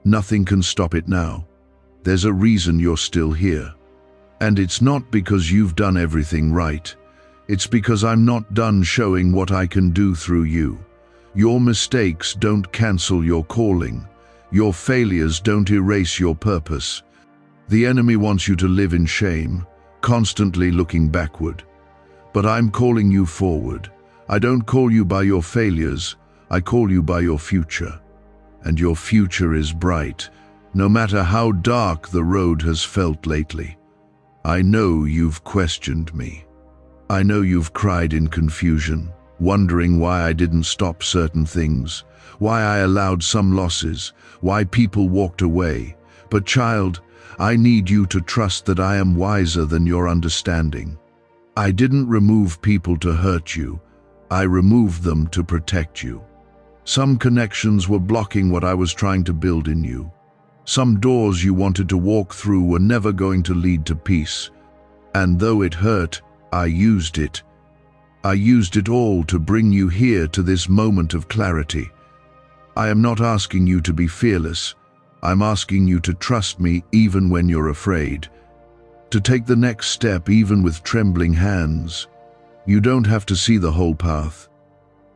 Nothing can stop it now. There's a reason you're still here. And it's not because you've done everything right. It's because I'm not done showing what I can do through you. Your mistakes don't cancel your calling. Your failures don't erase your purpose. The enemy wants you to live in shame, constantly looking backward. But I'm calling you forward. I don't call you by your failures, I call you by your future. And your future is bright, no matter how dark the road has felt lately. I know you've questioned me. I know you've cried in confusion, wondering why I didn't stop certain things, why I allowed some losses, why people walked away. But child, I need you to trust that I am wiser than your understanding. I didn't remove people to hurt you. I removed them to protect you. Some connections were blocking what I was trying to build in you. Some doors you wanted to walk through were never going to lead to peace. And though it hurt, I used it. I used it all to bring you here to this moment of clarity. I am not asking you to be fearless. I'm asking you to trust me even when you're afraid. To take the next step even with trembling hands. You don't have to see the whole path.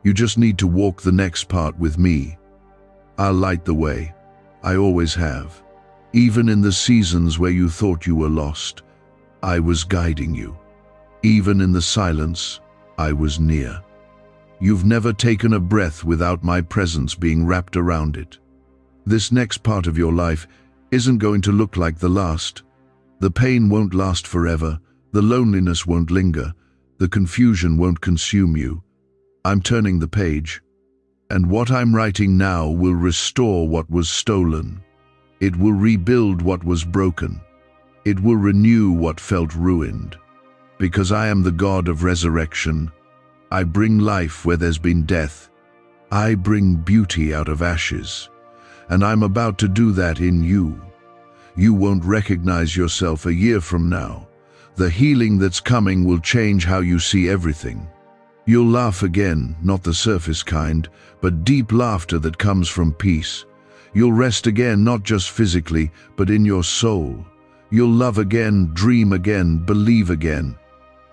You just need to walk the next part with me. I'll light the way. I always have. Even in the seasons where you thought you were lost, I was guiding you. Even in the silence, I was near. You've never taken a breath without my presence being wrapped around it. This next part of your life isn't going to look like the last. The pain won't last forever. The loneliness won't linger. The confusion won't consume you. I'm turning the page, and what I'm writing now will restore what was stolen. It will rebuild what was broken. It will renew what felt ruined. Because I am the God of resurrection. I bring life where there's been death. I bring beauty out of ashes. And I'm about to do that in you. You won't recognize yourself a year from now. The healing that's coming will change how you see everything. You'll laugh again, not the surface kind, but deep laughter that comes from peace. You'll rest again, not just physically, but in your soul. You'll love again, dream again, believe again.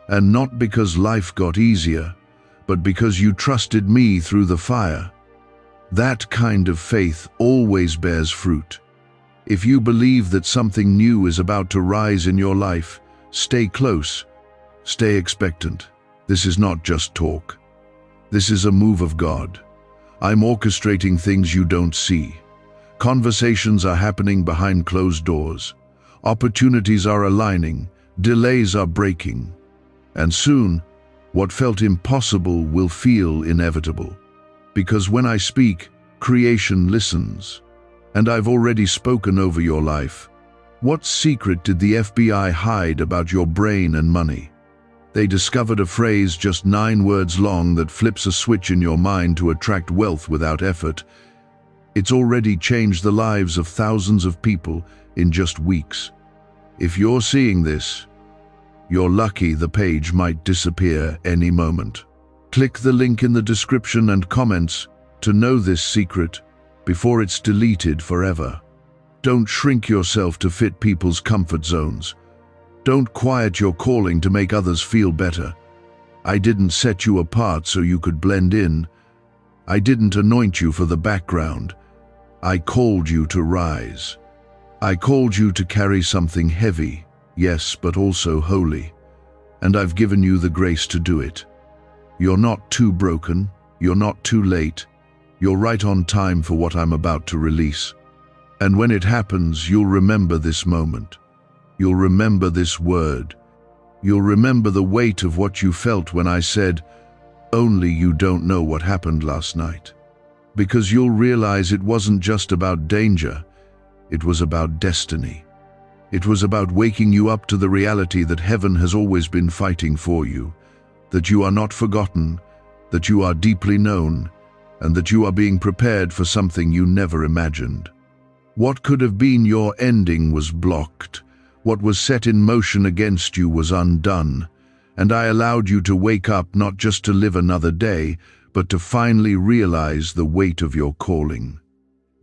And not because life got easier, but because you trusted me through the fire. That kind of faith always bears fruit. If you believe that something new is about to rise in your life, stay close, stay expectant. This is not just talk. This is a move of God. I'm orchestrating things you don't see. Conversations are happening behind closed doors. Opportunities are aligning. Delays are breaking. And soon, what felt impossible will feel inevitable. Because when I speak, creation listens. And I've already spoken over your life. What secret did the FBI hide about your brain and money? They discovered a phrase just 9 words long that flips a switch in your mind to attract wealth without effort. It's already changed the lives of thousands of people in just weeks. If you're seeing this, you're lucky. The page might disappear any moment. Click the link in the description and comments to know this secret before it's deleted forever. Don't shrink yourself to fit people's comfort zones. Don't quiet your calling to make others feel better. I didn't set you apart so you could blend in. I didn't anoint you for the background. I called you to rise. I called you to carry something heavy, yes, but also holy. And I've given you the grace to do it. You're not too broken. You're not too late. You're right on time for what I'm about to release. And when it happens, you'll remember this moment. You'll remember this word. You'll remember the weight of what you felt when I said, "Only you don't know what happened last night." Because you'll realize it wasn't just about danger, it was about destiny. It was about waking you up to the reality that heaven has always been fighting for you, that you are not forgotten, that you are deeply known, and that you are being prepared for something you never imagined. What could have been your ending was blocked. What was set in motion against you was undone, and I allowed you to wake up not just to live another day, but to finally realize the weight of your calling.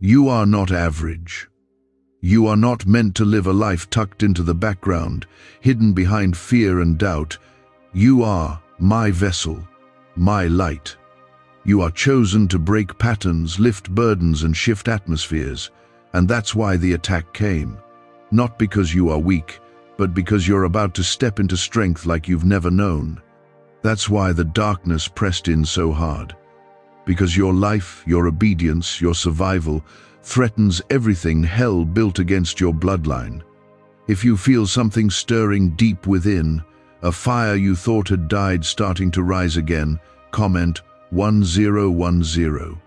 You are not average. You are not meant to live a life tucked into the background, hidden behind fear and doubt. You are my vessel, my light. You are chosen to break patterns, lift burdens, and shift atmospheres. And that's why the attack came. Not because you are weak, but because you're about to step into strength like you've never known. That's why the darkness pressed in so hard. Because your life, your obedience, your survival threatens everything hell built against your bloodline. If you feel something stirring deep within, a fire you thought had died starting to rise again, comment 1010.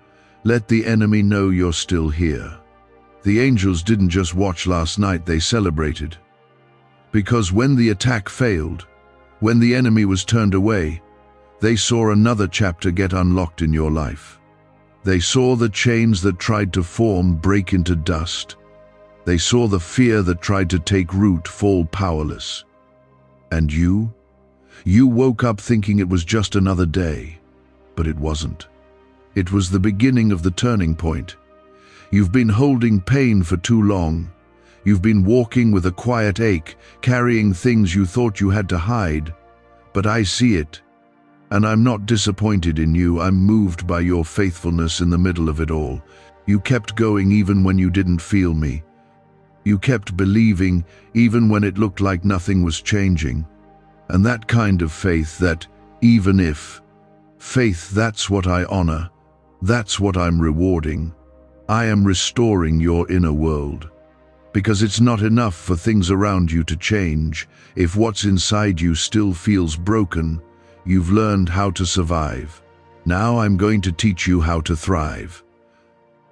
Let the enemy know you're still here. The angels didn't just watch last night, they celebrated. Because when the attack failed, when the enemy was turned away, they saw another chapter get unlocked in your life. They saw the chains that tried to form break into dust. They saw the fear that tried to take root fall powerless. And you woke up thinking it was just another day, but it wasn't. It was the beginning of the turning point. You've been holding pain for too long. You've been walking with a quiet ache, carrying things you thought you had to hide. But I see it. And I'm not disappointed in you. I'm moved by your faithfulness in the middle of it all. You kept going even when you didn't feel me. You kept believing even when it looked like nothing was changing. And that kind of faith, that even if, faith, that's what I honor. That's what I'm rewarding. I am restoring your inner world. Because it's not enough for things around you to change. If what's inside you still feels broken, you've learned how to survive. Now I'm going to teach you how to thrive.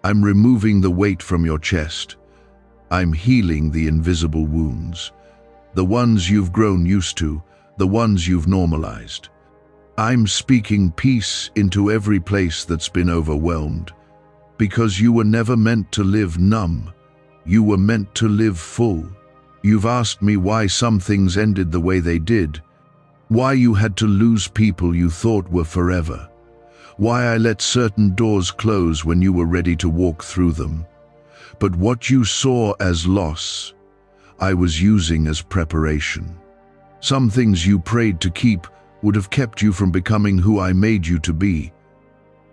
I'm removing the weight from your chest. I'm healing the invisible wounds. The ones you've grown used to, the ones you've normalized. I'm speaking peace into every place that's been overwhelmed. Because you were never meant to live numb. You were meant to live full. You've asked me why some things ended the way they did. Why you had to lose people you thought were forever. Why I let certain doors close when you were ready to walk through them. But what you saw as loss, I was using as preparation. Some things you prayed to keep would have kept you from becoming who I made you to be.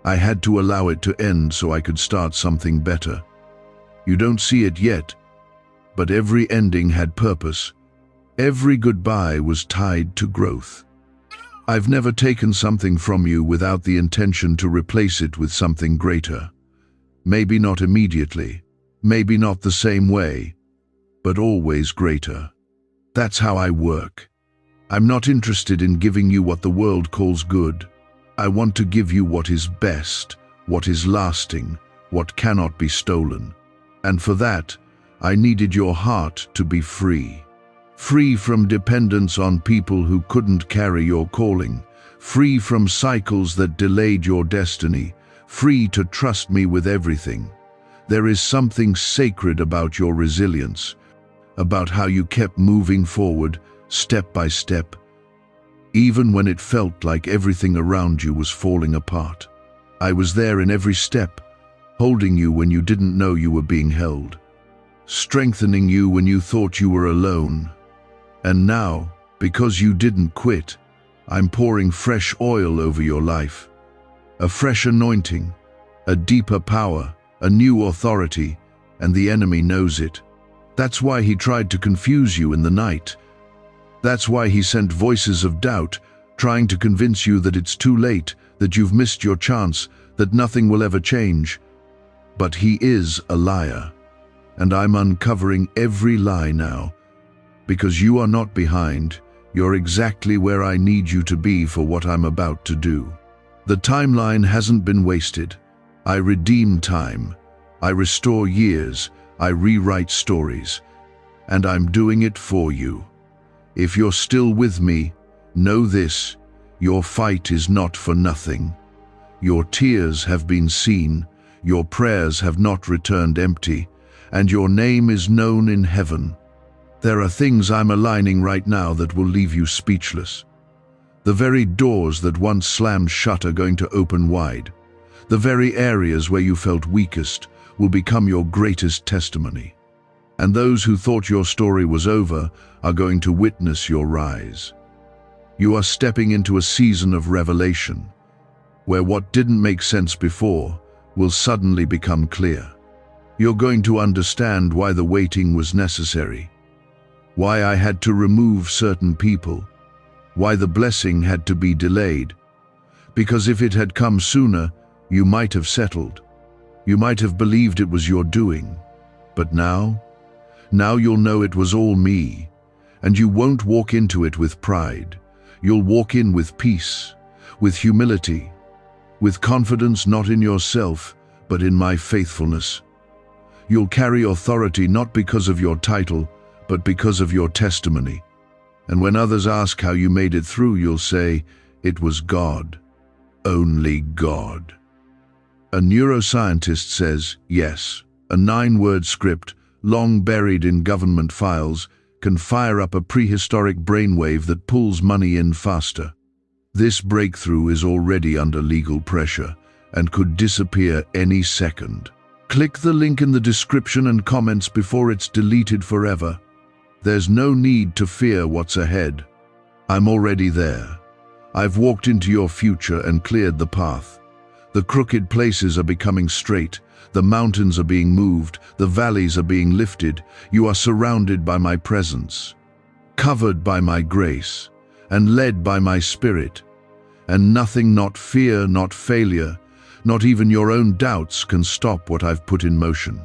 I had to allow it to end so I could start something better. You don't see it yet, but every ending had purpose. Every goodbye was tied to growth. I've never taken something from you without the intention to replace it with something greater. Maybe not immediately, maybe not the same way, but always greater. That's how I work. I'm not interested in giving you what the world calls good. I want to give you what is best, what is lasting, what cannot be stolen. And for that, I needed your heart to be free. Free from dependence on people who couldn't carry your calling. Free from cycles that delayed your destiny. Free to trust me with everything. There is something sacred about your resilience, about how you kept moving forward, step by step, even when it felt like everything around you was falling apart. I was there in every step, holding you when you didn't know you were being held, strengthening you when you thought you were alone. And now, because you didn't quit, I'm pouring fresh oil over your life. A fresh anointing, a deeper power, a new authority, and the enemy knows it. That's why he tried to confuse you in the night. That's why he sent voices of doubt, trying to convince you that it's too late, that you've missed your chance, that nothing will ever change. But he is a liar, and I'm uncovering every lie now. Because you are not behind, you're exactly where I need you to be for what I'm about to do. The timeline hasn't been wasted. I redeem time. I restore years. I rewrite stories. And I'm doing it for you. If you're still with me, know this: your fight is not for nothing. Your tears have been seen, your prayers have not returned empty, and your name is known in heaven. There are things I'm aligning right now that will leave you speechless. The very doors that once slammed shut are going to open wide. The very areas where you felt weakest will become your greatest testimony. And those who thought your story was over are going to witness your rise. You are stepping into a season of revelation, where what didn't make sense before will suddenly become clear. You're going to understand why the waiting was necessary, why I had to remove certain people, why the blessing had to be delayed. Because if it had come sooner, you might have settled. You might have believed it was your doing. But now you'll know it was all me, and you won't walk into it with pride. You'll walk in with peace, with humility, with confidence not in yourself, but in my faithfulness. You'll carry authority not because of your title, but because of your testimony. And when others ask how you made it through, you'll say, it was God, only God. A neuroscientist says, yes, a 9-word script, long buried in government files, can fire up a prehistoric brainwave that pulls money in faster. This breakthrough is already under legal pressure and could disappear any second. Click the link in the description and comments before it's deleted forever. There's no need to fear what's ahead. I'm already there. I've walked into your future and cleared the path. The crooked places are becoming straight. The mountains are being moved. The valleys are being lifted. You are surrounded by my presence, covered by my grace, and led by my spirit. And nothing, not fear, not failure, not even your own doubts can stop what I've put in motion.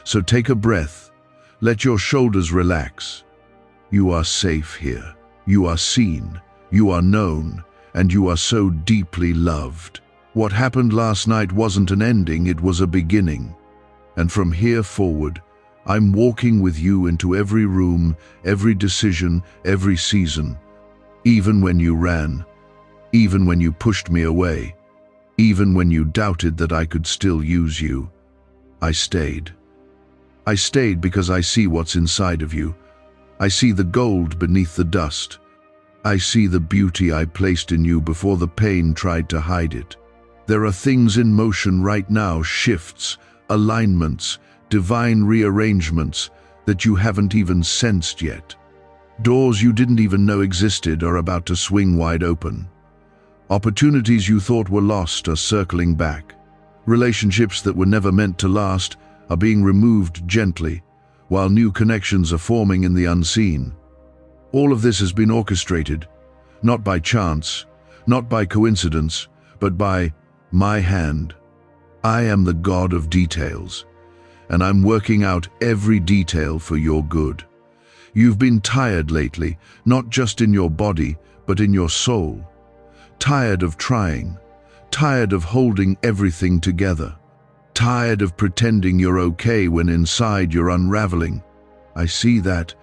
So take a breath. Let your shoulders relax. You are safe here. You are seen. You are known. And you are so deeply loved. What happened last night wasn't an ending, it was a beginning. And from here forward, I'm walking with you into every room, every decision, every season. Even when you ran, even when you pushed me away, even when you doubted that I could still use you, I stayed. I stayed because I see what's inside of you. I see the gold beneath the dust. I see the beauty I placed in you before the pain tried to hide it. There are things in motion right now, shifts, alignments, divine rearrangements that you haven't even sensed yet. Doors you didn't even know existed are about to swing wide open. Opportunities you thought were lost are circling back. Relationships that were never meant to last are being removed gently, while new connections are forming in the unseen. All of this has been orchestrated, not by chance, not by coincidence, but by my hand. I am the God of details, and I'm working out every detail for your good. You've been tired lately, not just in your body, but in your soul. Tired of trying, tired of holding everything together, tired of pretending you're okay when inside you're unraveling. I see that.